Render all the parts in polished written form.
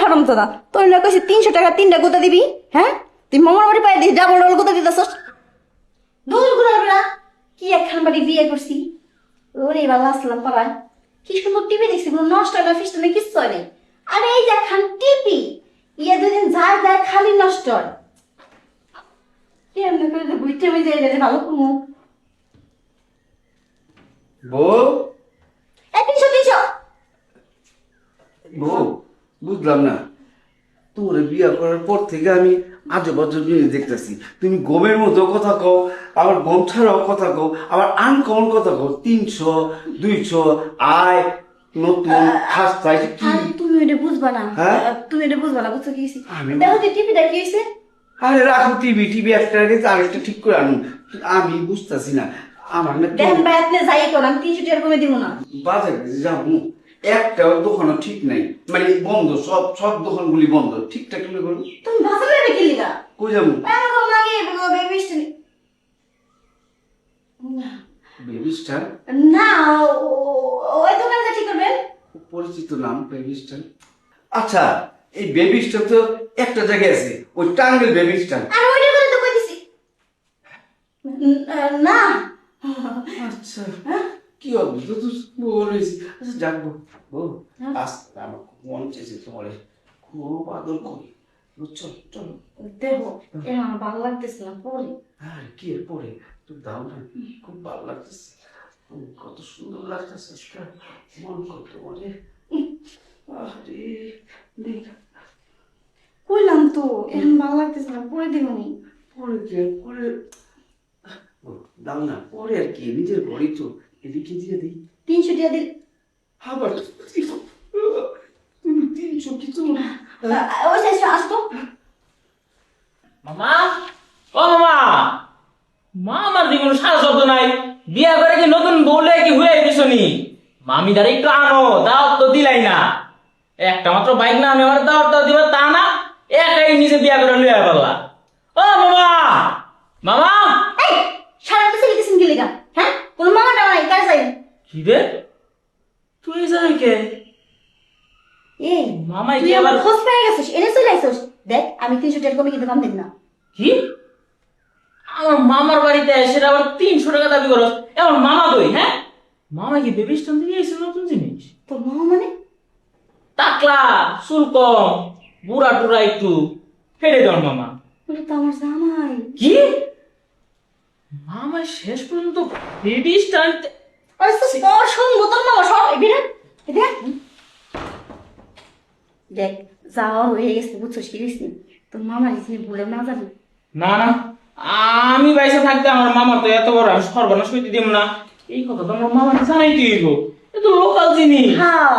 হারাম তো না তোর না কইছি 300 টাকা 3টা গুতা দিবি হ্যাঁ তুই মামার বাড়ি পাই দিস ডাবল ডাবল গুতা দিতাছস দূর করে হবে না কি একখান বাড়ি বিয়ে করছি ওরে এবার আসলাম পাড়ায় কি সুন্দর টিভি দেখছি কোনো নষ্ট হয় না ফিস্ট নেই কিচ্ছু হয় নাই আরে এই যে একখান টিভি ইয়ে দুদিন যায় যায় খালি নষ্ট হয় কেমন করে বুঝতে বুঝে এটা ভালো কোনো বউ এই 300 বউ বুঝলাম না তোর বিয়ে করার পর থেকে আমি আজব আজব জিনিস দেখতেছি তুমি গমের মতো কথা কও আবার গম ছাড়াও কথা কও আবার আনকমন কথা কও 300 200 আয় নতুন খাস্তা কি তুমি এটা বুঝবা না হ্যাঁ? তুমি এটা বুঝবা না বুঝছো কি হইছে আমি- দেখো যে টিভিটা কি হইছে আরে রাখো টিভি টিভি একটা রেখে আরেকটা ঠিক করে আনুন আমি বুঝতেছি না আমার না দেখেন ভাই আপনি যাই করেন আমি 300 টাকা কমে দিব না বাজারে যাবো একটাও দোকানও ঠিক নাই মানে বন্ধ সব সব দোকানগুলি বন্ধ ঠিকঠাক করে করুন তুমি বাজারে রেখে লিগা কই যাবো এরকম লাগে বেবি স্টাইল বেবি স্টার না ওই দোকানে যা ঠিক করবেন খুব পরিচিত নাম বেবি স্টার আচ্ছা এই বেবি স্টার তো একটা জায়গায় আছে ওই টাঙ্গেল বেবি স্টার আর ওইটা করে তো কই দিছি না আচ্ছা কি অদ্ভুত তো বলেছি আচ্ছা যাকবো বউ আস্তে আমার খুব মন চেয়েছে তোমার খুব আদর করি চল চলো দেখো এটা আমার ভালো লাগতেছে না পরে আর কি এর পরে তুই দাও না খুব ভালো লাগতেছে কত সুন্দর লাগতেছে আজকে মন কত মনে আরে দেখ কইলাম তো এখন ভালো লাগতেছে না পরে দিবনি পরে কি পরে দাও না পরে আর কি নিজের ঘড়ি তো এদিকে দিয়ে দিই 300 টাকা দিল আবার তুমি 300 কিছু ওই শেষ আসতো মামা ও মামা মা আমার জীবনে সারা শব্দ নাই বিয়া করে কি নতুন বউলে কি হয়ে গেছনি মামি দাঁড়ি একটু আনো দাওয়াত তো দিলাই না একটা মাত্র বাইক না আমি আমার দাওয়াতটা দিবা তা না একাই নিজে বিয়া করে লইয়া পারলা ও মামা মামা এই সারা তো সিলিকেশন কি লিগা হ্যাঁ কোন মামা না নাই কাজ যাই কি রে তুই যাই কে এই মামাই তুই কি আমার আবার খোঁজ পেয়ে গেছিস এনে চলে আইছিস দেখ আমি 300 টাকা কমে কিন্তু কাম দেব না কি আমার মামার বাড়িতে এসে আবার 300 টাকা দাবি করো এমন মামা কই হ্যাঁ মামা কি বেবি স্টান দিয়ে এসে নতুন জিনিস তোর মামা মানে টাকলা চুল কম বুড়া টুরা একটু ফেলে দেন মামা ওটা তো আমার জামাই কি মামা শেষ পর্যন্ত বেবি স্টান আরে তো স্পর শুনবো তোর মামা সব বিরাট দেখ দেখ যাওয়া হয়ে গেছে বুঝছিস কি হয়েছে তোর মামা গেছে ভুলে না যাবি না না আমি বাইসে থাকতে আমার মামা তো এত বড় আমি সর্বনাশ হইতে দিব না এই কথা তো আমার মামাকে জানাই দিব এ তো লোকাল জিনিস হ্যাঁ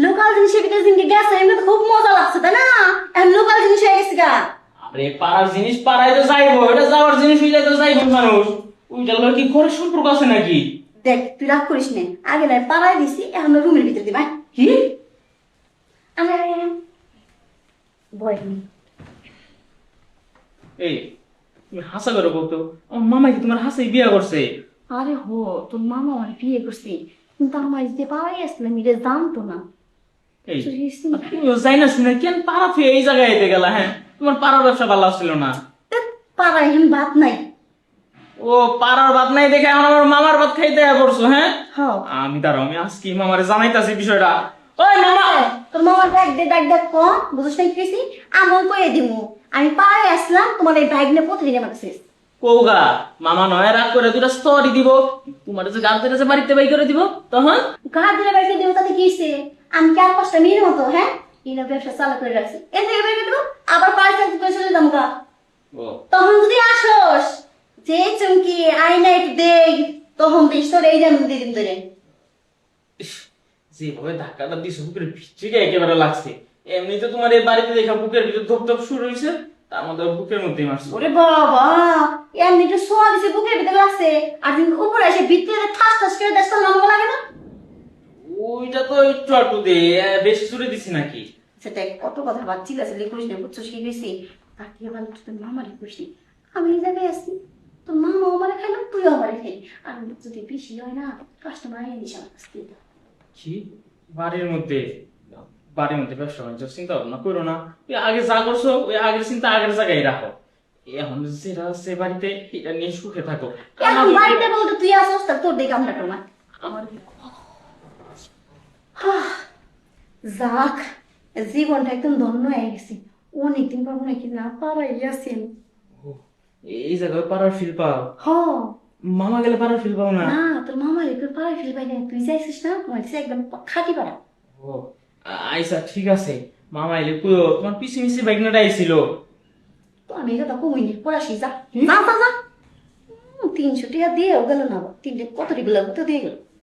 লোকাল জিনিসের ভিতরে জিনিস গেছে এমনি তো খুব মজা লাগছে তাই না এখন লোকাল জিনিস হয়ে গেছে গা আরে পাড়ার জিনিস পাড়ায় তো যাইবো এটা যাওয়ার জিনিস হইলে তো যাইবো মানুষ ওইটা লোক কি ঘরের সম্পর্ক আছে নাকি দেখ তুই রাগ করিস না আগে নাই পাড়ায় দিছি এখন রুমের ভিতরে দিবা কি আরে ভয় নেই এই তুমি হাসা করে বলতো আমার মামা কি তোমার হাসাই বিয়া করছে আরে হো তোর মামা আমার বিয়ে করছে কিন্তু আমার যে পাড়ায় আসলে মিলে জানতো না এই তো হইছে না। তুমিও যাই না শুনে কেন পাড়া থেকে এই জায়গায় এতে গেলা হ্যাঁ তোমার পাড়ার ব্যবসা ভালো ছিল না ধ্যাৎ, পাড়ায় এখন ভাত নাই ও পাড়ার ভাত নাই দেখে এখন আমার মামার ভাত খাইতে পড়ছো হ্যাঁ হ্যাঁ আমি দাঁড়াও আমি আজকে মামারে জানাইতাছি বিষয়টা ওই মামা তোর মামার ডাক দেখ কম বুঝছ না কি আমল কয়ে দিমু আমি পাড়ায় আসলাম তোমার এই ব্যাগ নিয়ে প্রতিদিন আমার কাছে কৌগা মামা নয় রাগ করে দুটা স্টোরি দিব তোমার যে গাছ ধরে যে বাড়িতে বাই করে দিব তখন ঘা ধরে বাইকে দেবো তাতে কি হইছে? আমি কি আর কষ্ট মেয়ের মতো হ্যাঁ ইনা ব্যবসা চালু করে রাখছি এর থেকে বাইকে দেবো আবার পাড়ায় থাকতে করে চলে যাবো গা ও তখন যদি আসোস যে চুমকি আইনা একটু দেই তখন দিস তোর এই যেমন দিদিন ধরে যেভাবে ধাক্কাটা দিস বুকের ভিতরে একেবারে লাগছে এমনিতে তোমার এই বাড়িতে দেখা বুকের ভিতরে ধপ ধপ শুরু হয়েছে তার মধ্যে বুকের মধ্যেই মারছে ওরে বাবা এমনি একটু সোয়া দিছে বুকের ভিতরে লাগছে আর তুমি উপরে এসে ভিতরে ঠাস ঠাস করে দেশ তো লম্বা লাগে না ওইটা তো একটু একটু দে বেশি জুড়ে দিছি নাকি সেটা কত কথা বাচ্চি আছে লিখুস না বুঝছো কি গেছি তার থেকে ভালো তোর মামারে খুশি আমি এই জায়গায় আসি তোর মামা আমারে খাইলো তুইও আমারে খাই আর যদি বেশি হয় না কাস্টমার আইন দিস আমার কাছ থেকে কি বাড়ির মধ্যে বাড়ির মধ্যে ব্যবসা বাণিজ্য চিন্তা ভাবনা করো না, ওই আগে যা করছো ওই আগের চিন্তা আগের জায়গায় রাখো। এখন যেটা আছে বাড়িতে এটা নিয়ে সুখে থাকো। এখন বাড়িতে বলতে তুই আসস তা তোর দিকে আমরা তোমার আমার যাক, জীবনটা একদম ধন্য হয়ে গেছি। অনেকদিন পর মনে হয় কি না পাড়াই আছি আমি। এই জায়গায় পাড়ার ফিল পাও? হ মামা গেলে পাড়ার ফিল পাও না? না, তোর মামা একটু পাড়াই ফেল পাই না, তুই যাইছিস না, তোমার কাছে একদম খাঁটি পাড়া। ও আইসা ঠিক আছে, মামা এলে কুয়ো তোমার পিছি মিছি বাইকনাটা আইছিল। তো আমি এই কথা কমিনি, পড়াশি যা যা যা যা। 300 টাকা দিয়েও গেল না, আবার 3 কত টিগুলো তো দিয়ে গেল।